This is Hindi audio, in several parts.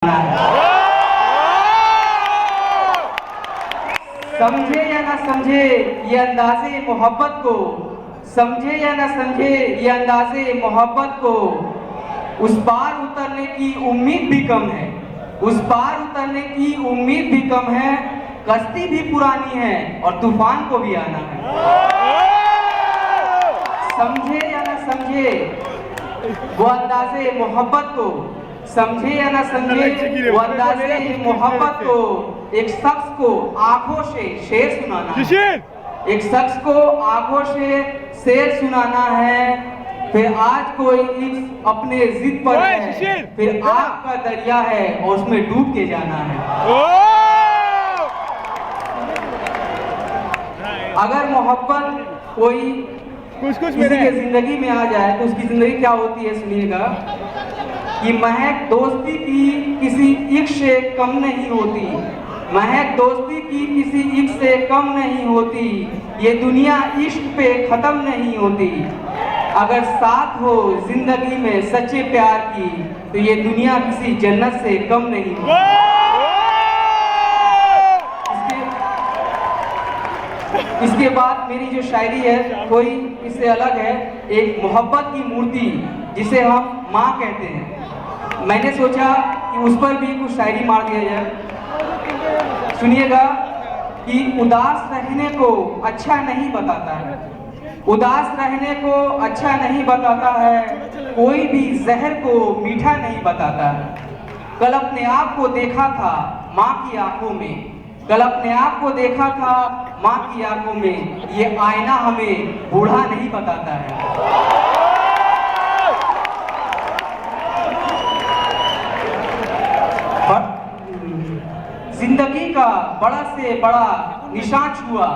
समझे या ना समझे ये अंदाज़े मोहब्बत को, समझे या ना समझे ये अंदाज़े मोहब्बत को, उस पार उतरने की उम्मीद भी कम है, उस पार उतरने की उम्मीद भी कम है। कश्ती भी पुरानी है और तूफान को भी आना है। समझे या ना समझे वो अंदाज़े मोहब्बत को, समझे या ना समझे वो अंदाज़े मोहब्बत को, एक शख्स को आंखों से शेर सुनाना है, एक शख्स को आंखों से शेर सुनाना है। फिर आज कोई इश्क अपने जिद पर है, फिर आग का दरिया है और उसमें डूब के जाना है। अगर मोहब्बत कोई किसी के जिंदगी में आ जाए तो उसकी जिंदगी क्या होती है सुनिएगा, कि महक दोस्ती की किसी इश्क से कम नहीं होती, महक दोस्ती की किसी इश्क से कम नहीं होती, ये दुनिया इश्क पे खत्म नहीं होती। अगर साथ हो जिंदगी में सच्चे प्यार की तो ये दुनिया किसी जन्नत से कम नहीं होती। इसके बाद मेरी जो शायरी है कोई इससे अलग है, एक मोहब्बत की मूर्ति जिसे हम माँ कहते हैं। मैंने सोचा कि उस पर भी कुछ शायरी मार दिया जाए। सुनिएगा कि उदास रहने को अच्छा नहीं बताता है, उदास रहने को अच्छा नहीं बताता है, कोई भी जहर को मीठा नहीं बताता है। कल अपने आप को देखा था माँ की आंखों में, कल अपने आप को देखा था माँ की आंखों में, ये आईना हमें बूढ़ा नहीं बताता है। जिंदगी का बड़ा से बड़ा निशान छुआ,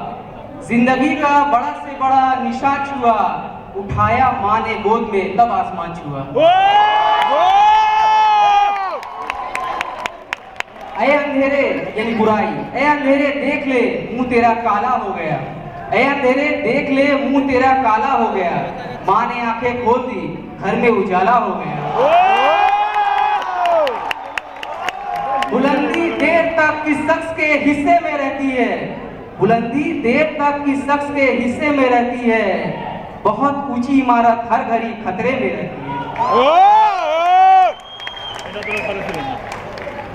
जिंदगी का बड़ा से बड़ा निशान छुआ, उठाया माँ ने गोद में तब आसमान छुआ। ऐ अंधेरे यानी बुराई, ऐ अंधेरे देख ले मुंह तेरा काला हो गया, ऐ अंधेरे देख ले मुंह तेरा काला हो गया, माँ ने आंखें खोल दी घर में उजाला हो गया। बुलंदी देर तक किस शख्स के हिस्से में रहती है, बुलंदी देर तक किस शख्स के हिस्से में रहती है, बहुत ऊंची इमारत हर घड़ी खतरे में रहती है।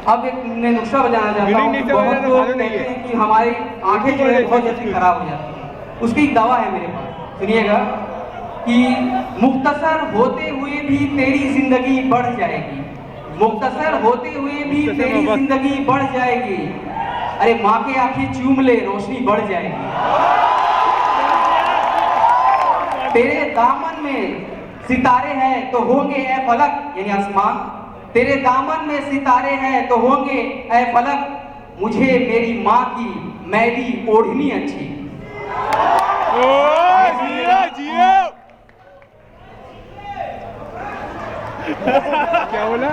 अब एक मैं नुस्खा बजाना चाहता हूँ। बहुत लोग कहते हैं कि हमारी आंखें जो है बहुत जल्दी खराब हो जाती है, उसकी एक दवा है मेरे पास। सुनिएगा कि मुख्तसर होते हुए भी तेरी जिंदगी बढ़ जाएगी, मुख्तसर होते हुए भी तेरी जिंदगी बढ़ जाएगी, अरे माँ के आंखें चूम ले रोशनी बढ़ जाएगी। तेरे दामन में सितारे हैं तो होंगे ऐ फलक यानी आसमान, तेरे दामन में सितारे हैं तो होंगे ऐ फलक, मुझे मेरी माँ की मैली ओढ़नी अच्छी। क्या बोला?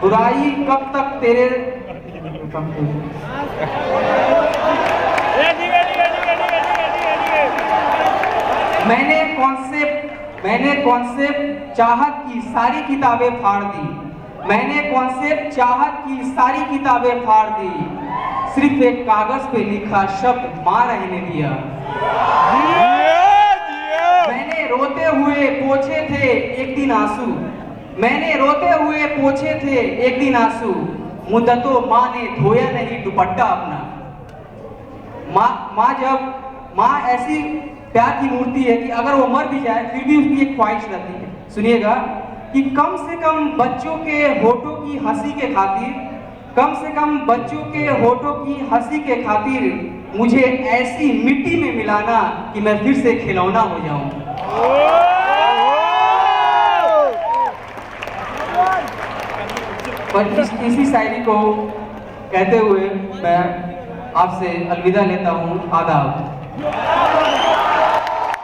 बुराई कब तक तेरे मैंने कॉन्सेप्ट चाहत की सारी किताबें फाड़ दी, मैंने कॉन्सेप्ट चाहत की सारी किताबें फाड़ दी, सिर्फ एक कागज पे लिखा शब्द माँ रहने दिया। मैंने रोते हुए पोंछे थे एक दिन आंसू, मैंने रोते हुए पोंछे थे एक दिन आंसू, मुद्दतों माँ ने धोया नहीं दुपट्टा अपना। माँ ऐसी प्यार की मूर्ति है कि अगर वो मर भी जाए फिर भी उसकी एक ख्वाहिश रहती है। सुनिएगा कि कम से कम बच्चों के होठों की हंसी के खातिर, कम से कम बच्चों के होठों की हंसी के खातिर मुझे ऐसी मिट्टी में मिलाना कि मैं फिर से खिलौना हो जाऊं। पर इसी शायरी को कहते हुए मैं आपसे अलविदा लेता हूं। आदाब।